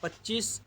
25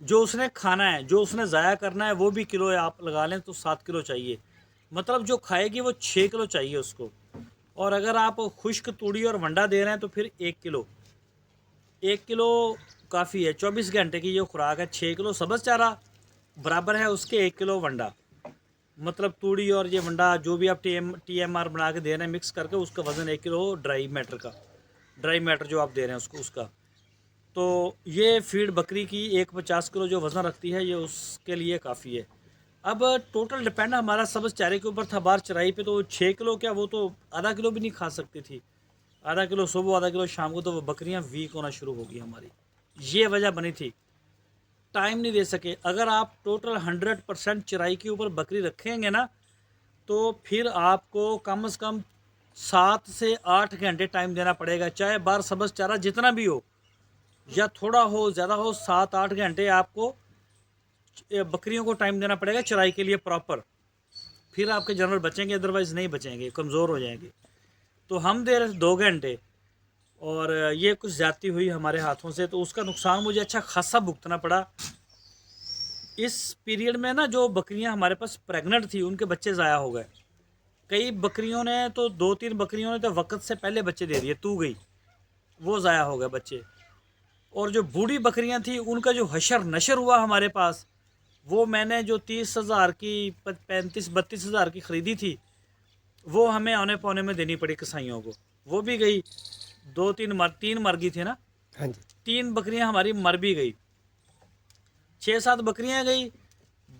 جو اس نے کھانا ہے، جو اس نے ضائع کرنا ہے وہ بھی کلو آپ لگا لیں تو 7 کلو چاہیے، مطلب جو کھائے گی وہ 6 کلو چاہیے اس کو۔ اور اگر آپ خشک توڑی اور ونڈا دے رہے ہیں تو پھر 1 کلو، 1 کلو کافی ہے۔ 24 گھنٹے کی یہ خوراک ہے، 6 کلو سبز چارہ برابر ہے اس کے 1 کلو ونڈا، مطلب توڑی اور یہ ونڈا جو بھی آپ ٹی ایم آر بنا کے دے رہے ہیں مکس کر کے، اس کا وزن 1 کلو ڈرائی میٹر کا، ڈرائی میٹر جو آپ دے رہے ہیں اس کا۔ تو یہ فیڈ بکری کی 150 کلو جو وزن رکھتی ہے، یہ اس کے لیے کافی ہے۔ اب ٹوٹل ڈپینڈ ہمارا سبز چارے کے اوپر تھا بار چرائی پہ، تو 6 کلو کیا، وہ تو آدھا کلو بھی نہیں کھا سکتی تھی، آدھا کلو صبح آدھا کلو شام کو، تو وہ بکریاں ویک ہونا شروع ہو گئی ہماری، یہ وجہ بنی تھی، ٹائم نہیں دے سکے۔ اگر آپ ٹوٹل 100% چرائی کے اوپر بکری رکھیں گے نا، تو پھر آپ کو کم از کم 7 سے 8 گھنٹے ٹائم دینا پڑے گا، چاہے بار سبز چارہ جتنا بھی ہو، یا تھوڑا ہو زیادہ ہو، 7 8 گھنٹے آپ کو بکریوں کو ٹائم دینا پڑے گا چرائی کے لیے پراپر، پھر آپ کے جانور بچیں گے، ادروائز نہیں بچیں گے، کمزور ہو جائیں گے۔ تو ہم دے رہے تھے 2 گھنٹے، اور یہ کچھ زیادتی ہوئی ہمارے ہاتھوں سے، تو اس کا نقصان مجھے اچھا خاصا بھگتنا پڑا۔ اس پیریڈ میں نا جو بکریاں ہمارے پاس پریگننٹ تھی ان کے بچے ضائع ہو گئے، کئی بکریوں نے تو 2 3 بکریوں نے تو وقت سے پہلے بچے دے دیے، تو گئی وہ ضائع ہو گئے بچے۔ اور جو بوڑھی بکریاں تھیں ان کا جو حشر نشر ہوا ہمارے پاس، وہ میں نے جو 30,000 کی 35 32 ہزار کی خریدی تھی، وہ ہمیں آنے پونے میں دینی پڑی کسائیوں کو، وہ بھی گئی، 2 3 مر گئی تھی نا، ہاں جی 3 بکریاں ہماری مر بھی گئی، 6 7 بکریاں گئی،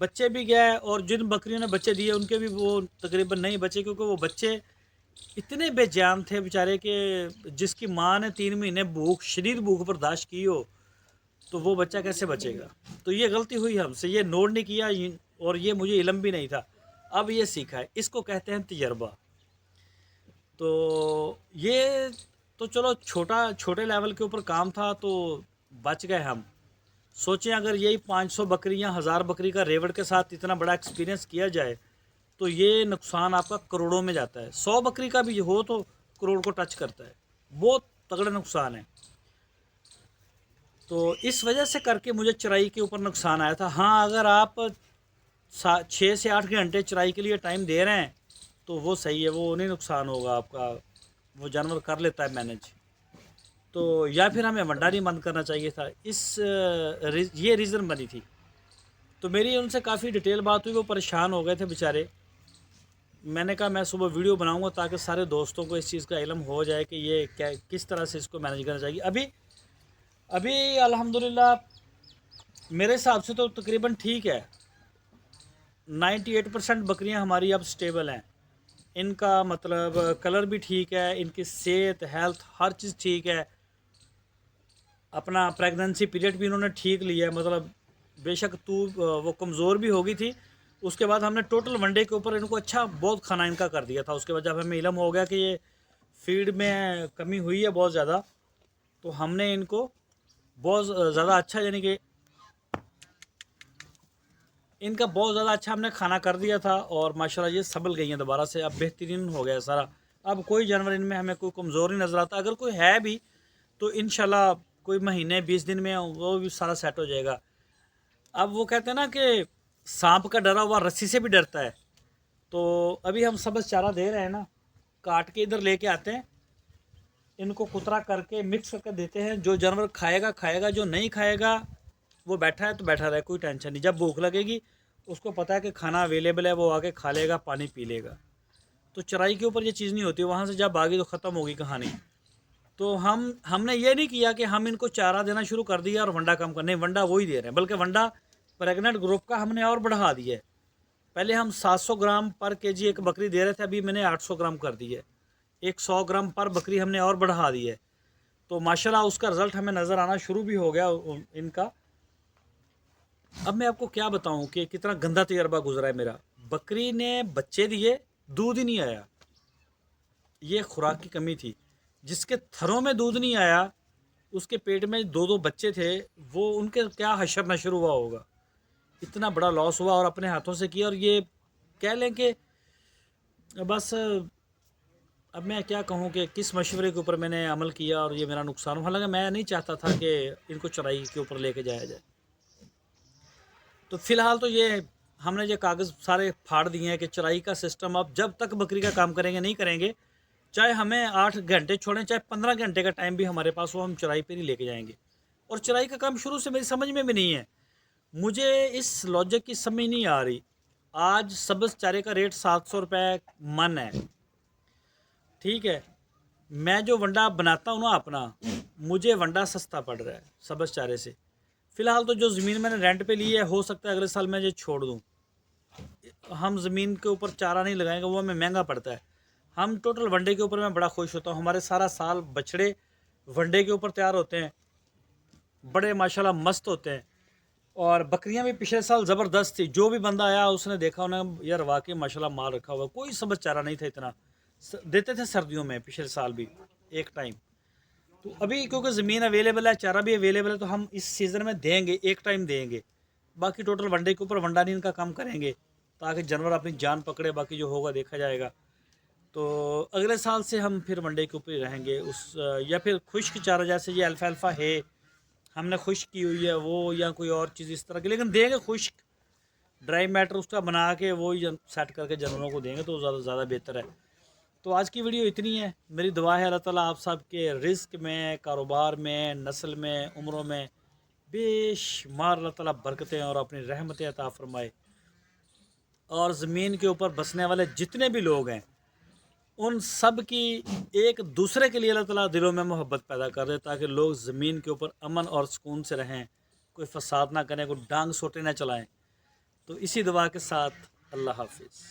بچے بھی گئے، اور جن بکریوں نے بچے دیے ان کے بھی وہ تقریباً نہیں بچے، کیونکہ وہ بچے اتنے بے جان تھے بیچارے کہ جس کی ماں نے 3 مہینے بھوک، شدید بھوک برداشت کی ہو، تو وہ بچہ کیسے بچے گا؟ تو یہ غلطی ہوئی ہم سے، یہ نوٹ نہیں کیا، اور یہ مجھے علم بھی نہیں تھا، اب یہ سیکھا ہے، اس کو کہتے ہیں تجربہ۔ تو یہ تو چلو چھوٹے لیول کے اوپر کام تھا، تو بچ گئے ہم۔ سوچیں اگر یہی 500 بکریاں 1000 بکری کا ریوڑ کے ساتھ اتنا بڑا ایکسپیرینس کیا جائے، تو یہ نقصان آپ کا کروڑوں میں جاتا ہے، 100 بکری کا بھی ہو تو کروڑ کو ٹچ کرتا ہے، بہت تگڑا نقصان ہے۔ تو اس وجہ سے کر کے مجھے چرائی کے اوپر نقصان آیا تھا۔ ہاں اگر آپ 6 سے 8 گھنٹے چرائی کے لیے ٹائم دے رہے ہیں تو وہ صحیح ہے، وہ نہیں نقصان ہوگا آپ کا، وہ جانور کر لیتا ہے مینج۔ تو یا پھر ہمیں ونڈا نہیں بند کرنا چاہیے تھا، یہ ریزن بنی تھی۔ تو میری ان سے کافی ڈیٹیل بات ہوئی، وہ پریشان ہو گئے تھے بیچارے۔ میں نے کہا میں صبح ویڈیو بناؤں گا تاکہ سارے دوستوں کو اس چیز کا علم ہو جائے کہ یہ کیا، کس طرح سے اس کو مینج کرنا چاہیے۔ ابھی الحمدللہ میرے حساب سے تو تقریباً ٹھیک ہے، 98% بکریاں ہماری اب سٹیبل ہیں، ان کا مطلب کلر بھی ٹھیک ہے، ان کی صحت ہیلتھ ہر چیز ٹھیک ہے، اپنا پریگننسی پیریڈ بھی انہوں نے ٹھیک لیا ہے، مطلب بے شک وہ کمزور بھی ہو گئی تھی، اس کے بعد ہم نے ٹوٹل ون ڈے کے اوپر ان کو اچھا بہت کھانا ان کا کر دیا تھا۔ اس کے بعد جب ہمیں علم ہو گیا کہ یہ فیڈ میں کمی ہوئی ہے بہت زیادہ، تو ہم نے ان کو بہت زیادہ اچھا، یعنی کہ ان کا بہت زیادہ اچھا ہم نے کھانا کر دیا تھا، اور ماشاءاللہ یہ سنبھل گئی ہیں دوبارہ سے، اب بہترین ہو گیا سارا، اب کوئی جانور ان میں ہمیں کوئی کمزور نہیں نظر آتا، اگر کوئی ہے بھی تو انشاءاللہ کوئی مہینے 20 دن میں وہ بھی سارا سیٹ ہو جائے گا۔ اب وہ کہتے ہیں نا کہ سانپ کا ڈرا ہوا رسی سے بھی ڈرتا ہے، تو ابھی ہم سبز چارہ دے رہے ہیں نا، کاٹ کے ادھر لے کے آتے ہیں، ان کو کترا کر کے مکس کر کے دیتے ہیں، جو جانور کھائے گا کھائے گا، جو نہیں کھائے گا وہ بیٹھا ہے تو بیٹھا رہے، کوئی ٹینشن نہیں، جب بھوک لگے گی اس کو پتہ ہے کہ کھانا اویلیبل ہے، وہ آ کے کھا لے گا، پانی پی لے گا۔ تو چرائی کے اوپر یہ چیز نہیں ہوتی، وہاں سے جب آ گئی تو ختم ہوگی کہانی۔ تو ہم نے یہ نہیں کیا کہ ہم ان کو چارہ دینا شروع کر دیا اور ونڈا کم کرنے، ونڈا وہی دے رہے ہیں، بلکہ ونڈا پریگننٹ گروپ کا ہم نے اور بڑھا دیا ہے، پہلے ہم 700 گرام پر کے جی ایک بکری دے رہے تھے، ابھی میں نے 800 گرام کر دی ہے، 100 گرام پر بکری ہم نے اور بڑھا دی ہے، تو ماشاءاللہ اس کا رزلٹ ہمیں نظر آنا شروع بھی ہو گیا ان کا۔ اب میں آپ کو کیا بتاؤں کہ کتنا گندا تجربہ گزرا ہے میرا، بکری نے بچے دیے، دودھ ہی نہیں آیا، یہ خوراک کی کمی تھی، جس کے تھروں میں دودھ نہیں آیا، اس کے پیٹ میں 2 بچے تھے، وہ ان کے کیا حشر نشر ہوا ہوگا، اتنا بڑا لاس ہوا، اور اپنے ہاتھوں سے کیا، اور یہ کہہ لیں کہ بس اب میں کیا کہوں کہ کس مشورے کے اوپر میں نے عمل کیا اور یہ میرا نقصان ہوا، حالانکہ میں نہیں چاہتا تھا کہ ان کو چرائی کے اوپر لے کے جایا جائے۔ تو فی الحال تو یہ ہم نے یہ کاغذ سارے پھاڑ دیے ہیں کہ چرائی کا سسٹم اب جب تک بکری کا کام کریں گے نہیں کریں گے، چاہے ہمیں 8 گھنٹے چھوڑیں، چاہے 15 گھنٹے کا ٹائم بھی ہمارے پاس ہو، ہم چرائی پہ نہیں لے کے جائیں گے۔ اور چرائی کا کام شروع سے میری سمجھ میں بھی نہیں ہے، مجھے اس لاجک کی سمجھ نہیں آ رہی۔ آج سبز چارے کا ریٹ 700 روپے من ہے، ٹھیک ہے، میں جو ونڈا بناتا ہوں نا اپنا، مجھے ونڈا سستا پڑ رہا ہے سبز چارے سے۔ فی الحال تو جو زمین میں نے رینٹ پہ لی ہے، ہو سکتا ہے اگلے سال میں یہ چھوڑ دوں۔ ہم زمین کے اوپر چارہ نہیں لگائیں گے، وہ ہمیں مہنگا پڑتا ہے۔ ہم ٹوٹل ونڈے کے اوپر میں بڑا خوش ہوتا ہوں، ہمارے سارا سال بچڑے ونڈے کے اوپر تیار ہوتے ہیں، بڑے ماشاءاللہ مست ہوتے ہیں۔ اور بکریاں بھی پچھلے سال زبردست تھی، جو بھی بندہ آیا اس نے دیکھا انہیں یار واقعی ماشاءاللہ مال رکھا ہوا، کوئی سبز چارہ نہیں تھا اتنا دیتے تھے سردیوں میں، پچھلے سال بھی ایک ٹائم۔ تو ابھی کیونکہ زمین اویلیبل ہے، چارہ بھی اویلیبل ہے، تو ہم اس سیزن میں دیں گے، ایک ٹائم دیں گے، باقی ٹوٹل ونڈے کے اوپر ونڈا نہیں ان کا کام کریں گے تاکہ جانور اپنی جان پکڑے، باقی جو ہوگا دیکھا جائے گا۔ تو اگلے سال سے ہم پھر ونڈے کے اوپر ہی رہیں گے، اس یا پھر خشک چارہ جیسے یہ الفالفا ہے ہم نے خشک کی ہوئی ہے وہ، یا کوئی اور چیز اس طرح کی، لیکن دیں گے خشک ڈرائی میٹر اس کا بنا کے وہی سیٹ کر کے جانوروں کو دیں گے تو زیادہ بہتر ہے۔ تو آج کی ویڈیو اتنی ہے، میری دعا ہے اللہ تعالیٰ آپ سب کے رزق میں، کاروبار میں، نسل میں، عمروں میں بے شمار اللہ تعالیٰ برکتیں اور اپنی رحمتیں عطا فرمائے، اور زمین کے اوپر بسنے والے جتنے بھی لوگ ہیں ان سب کی ایک دوسرے کے لیے اللہ تعالیٰ دلوں میں محبت پیدا کر دے، تاکہ لوگ زمین کے اوپر امن اور سکون سے رہیں، کوئی فساد نہ کریں، کوئی ڈانگ سوٹے نہ چلائیں۔ تو اسی دعا کے ساتھ اللہ حافظ۔